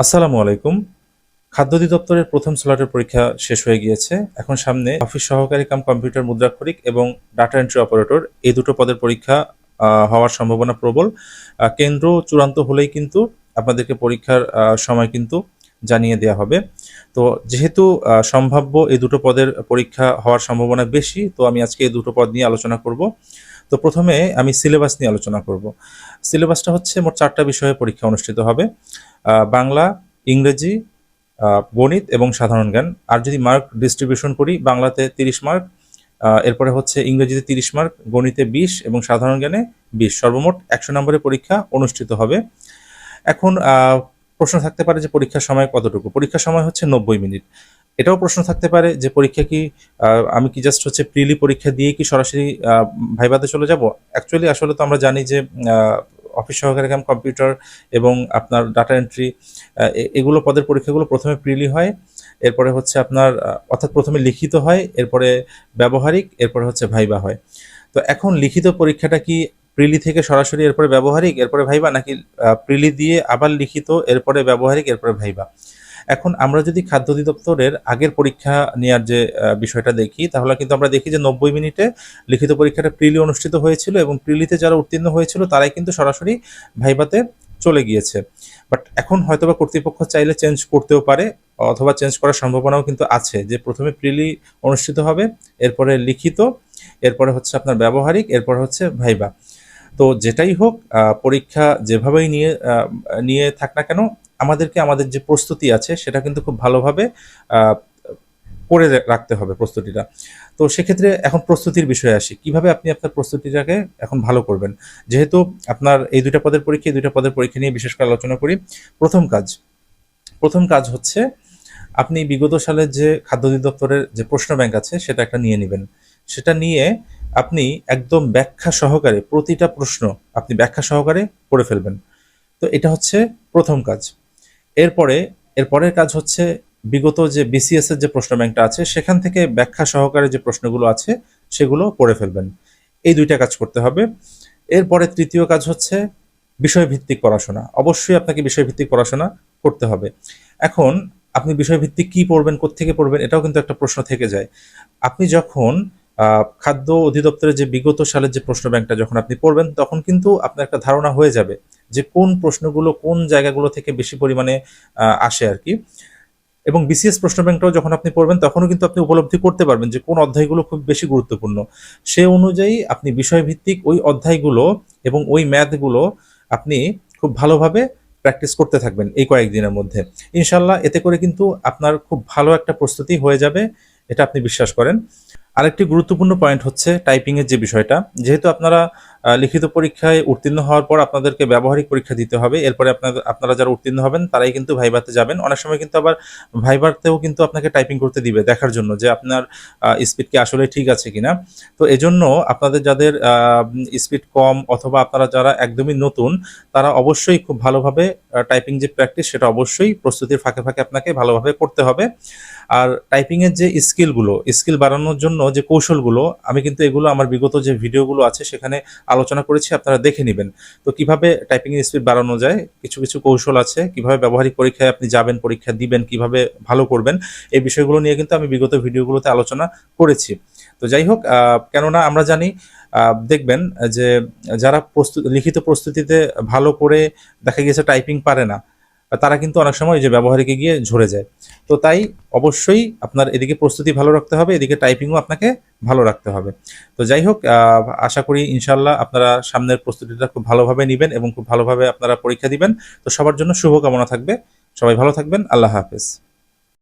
আসসালামু আলাইকুম। খাদ্য অধিদপ্তরের প্রথম স্লটের পরীক্ষা শেষ হয়ে গিয়েছে। এখন সামনে অফিস সহকারী কাম কম্পিউটার মুদ্রাক্ষরিক এবং ডাটা এন্ট্রি অপারেটর এই দুটো পদের পরীক্ষা হওয়ার সম্ভাবনা প্রবল। কেন্দ্র চূড়ান্ত হলেই কিন্তু আপনাদেরকে পরীক্ষার সময় কিন্তু জানিয়ে দেওয়া হবে। তো যেহেতু সম্ভাব্য এই দুটো পদের পরীক্ষা হওয়ার সম্ভাবনা বেশি, তো আমি আজকে এই দুটো পদ নিয়ে আলোচনা করব। তো প্রথমে আমি সিলেবাস নিয়ে আলোচনা করব। সিলেবাসটা হচ্ছে মোট 4টা বিষয়ে পরীক্ষা অনুষ্ঠিত হবে: বাংলা, ইংরেজি, গণিত এবং সাধারণ জ্ঞান। আর যদি মার্ক ডিস্ট্রিবিউশন করি, বাংলাতে 30 মার্ক, এরপরে হচ্ছে ইংরেজিতে 30 মার্ক, গণিতে 20 এবং সাধারণ জ্ঞানে 20, সর্বমোট 100 নম্বরের পরীক্ষা অনুষ্ঠিত হবে। এখন প্রশ্ন থাকতে পারে যে পরীক্ষার সময় কতটুকু। পরীক্ষার সময় হচ্ছে 90 মিনিট। এটাও প্রশ্ন থাকতে পারে যে পরীক্ষা কি আমি কি জাস্ট হচ্ছে প্রিলি পরীক্ষা দিয়ে কি সরাসরি ভাইভাতে চলে যাব। অ্যাকচুয়ালি আসলে তো আমরা জানি যে অফিস সহকারী কাম কম্পিউটার এবং আপনার ডাটা এন্ট্রি এগুলো পদের পরীক্ষাগুলো প্রথমে প্রিলি হয়, এরপরে হচ্ছে আপনার অর্থাৎ প্রথমে লিখিত হয়, এরপরে ব্যবহারিক, এরপরে হচ্ছে ভাইবা হয়। তো এখন লিখিত পরীক্ষাটা কি প্রিলি থেকে সরাসরি এরপরে ব্যবহারিক এরপরে ভাইবা, নাকি প্রিলি দিয়ে আবার লিখিত এরপরে ব্যবহারিক এরপরে ভাইবা? এখন আমরা যদি খাদ্য অধিদপ্তরের আগের পরীক্ষা নেওয়ার যে বিষয়টা দেখি, তাহলে কিন্তু আমরা দেখি যে 90 মিনিটে লিখিত পরীক্ষাটা প্রিলি অনুষ্ঠিত হয়েছিল এবং প্রিলিতে যারা উত্তীর্ণ হয়েছিল তারাই কিন্তু সরাসরি ভাইভাতে চলে গিয়েছে। বাট এখন হয়তোবা কর্তৃপক্ষ চাইলে চেঞ্জ করতেও পারে, অথবা চেঞ্জ করার সম্ভাবনাও কিন্তু আছে যে প্রথমে প্রিলি অনুষ্ঠিত হবে, এরপরে লিখিত, এরপরে হচ্ছে আপনার ব্যবহারিক, এরপর হচ্ছে ভাইবা। তো যেটাই হোক, পরীক্ষা যেভাবেই নিয়ে থাক না কেন, আমাদেরকে আমাদের যে প্রস্তুতি আছে সেটা কিন্তু খুব ভালোভাবে আহ, করে রাখতে হবে প্রস্তুতিটা। তো সেক্ষেত্রে এখন প্রস্তুতির বিষয়ে আসি, কিভাবে আপনি আপনার প্রস্তুতিটাকে এখন ভালো করবেন। যেহেতু আপনার এই দুইটা পদের পরীক্ষা, এই দুইটা পদের পরীক্ষা নিয়ে বিশেষ করে আলোচনা করি। প্রথম কাজ হচ্ছে আপনি বিগত সালের যে খাদ্য অধিদপ্তরের যে প্রশ্ন ব্যাংক আছে সেটা একটা নিয়ে নেবেন। সেটা নিয়ে আপনি একদম ব্যাখ্যা সহকারে প্রতিটা প্রশ্ন আপনি ব্যাখ্যা সহকারে পড়ে ফেলবেন। তো এটা হচ্ছে প্রথম কাজ। এরপরে এরপরের কাজ হচ্ছে বিগত যে বিসিএস এর যে প্রশ্ন ব্যাংকটা আছে সেখান থেকে ব্যাখ্যা সহকারে যে প্রশ্নগুলো আছে সেগুলো পড়ে ফেলবেন। এই দুইটা কাজ করতে হবে। এরপরে তৃতীয় কাজ হচ্ছে বিষয়ভিত্তিক পড়াশোনা। অবশ্যই আপনাকে বিষয়ভিত্তিক পড়াশোনা করতে হবে। এখন আপনি বিষয়ভিত্তিক কি পড়বেন, কোত্থেকে পড়বেন, এটাও কিন্তু একটা প্রশ্ন থেকে যায়। আপনি যখন খাদ্য অধিদপ্তরের যে বিগত সালের যে প্রশ্ন ব্যাংকটা যখন আপনি পড়বেন, তখন কিন্তু আপনার একটা ধারণা হয়ে যাবে যে কোন প্রশ্নগুলো কোন জায়গাগুলো থেকে বেশি পরিমাণে আসে আর কি। এবং বিসিএস প্রশ্ন ব্যাংকটাও যখন আপনি পড়বেন তখনও কিন্তু আপনি উপলব্ধি করতে পারবেন যে কোন অধ্যায়গুলো খুব বেশি গুরুত্বপূর্ণ। সে অনুযায়ী আপনি বিষয়ভিত্তিক ওই অধ্যায়গুলো এবং ওই ম্যাথগুলো আপনি খুব ভালোভাবে প্র্যাকটিস করতে থাকবেন এই কয়েকদিনের মধ্যে। ইনশাল্লাহ এতে করে কিন্তু আপনার খুব ভালো একটা প্রস্তুতি হয়ে যাবে, এটা আপনি বিশ্বাস করেন। আরেকটি গুরুত্বপূর্ণ পয়েন্ট হচ্ছে টাইপিং এর যে বিষয়টা। যেহেতু আপনারা লিখিত পরীক্ষায় উত্তীর্ণ হওয়ার পর আপনাদেরকে ব্যবহারিক পরীক্ষা দিতে হবে, এরপরে আপনারা যারা উত্তীর্ণ হবেন তারাই কিন্তু ভাইভাতে যাবেন। অনেক সময় কিন্তু আবার ভাইভাতেও কিন্তু আপনাকে টাইপিং করতে দিবে দেখার জন্য যে আপনার স্পিড কি আসলে ঠিক আছে কিনা। তো এজন্য আপনাদের যাদের স্পিড কম অথবা আপনারা যারা একদমই নতুন, তারা অবশ্যই খুব ভালোভাবে টাইপিং যে প্র্যাকটিস সেটা অবশ্যই প্রস্তুতির ফাঁকে ফাঁকে আপনাকে ভালোভাবে করতে হবে। আর টাইপিং এর যে স্কিল বাড়ানোর জন্য যে কৌশলগুলো, আমি কিন্তু এগুলো আমার বিগত যে ভিডিওগুলো আছে সেখানে আলোচনা করেছি, আপনারা দেখে নেবেন। তো কিভাবে টাইপিং এর স্পিড বাড়ানো যায়, কিছু কিছু কৌশল আছে, কিভাবে ব্যবহারিক পরীক্ষায় আপনি যাবেন, পরীক্ষা দিবেন, কিভাবে ভালো করবেন, এই বিষয়গুলো নিয়ে কিন্তু আমি বিগত ভিডিওগুলোতে আলোচনা করেছি। তো যাই হোক, কেননা আমরা জানি দেখবেন যে যারা লিখিত প্রস্তুতিতে ভালো করে দেখা গেছে টাইপিং পারে না, তারা কিন্তু অনেক সময় এই যে ব্যবহারিকে গিয়ে ঝরে যায়। তো তাই অবশ্যই আপনার এদিকে প্রস্তুতি ভালো রাখতে হবে, এদিকে টাইপিংও আপনাকে ভালো রাখতে হবে। তো যাই হোক, আশা করি ইনশাল্লাহ আপনারা সামনের প্রস্তুতিটা খুব ভালোভাবে নেবেন এবং খুব ভালোভাবে আপনারা পরীক্ষা দিবেন। তো সবার জন্য শুভকামনা থাকবে। সবাই ভালো থাকবেন। আল্লাহ হাফেজ।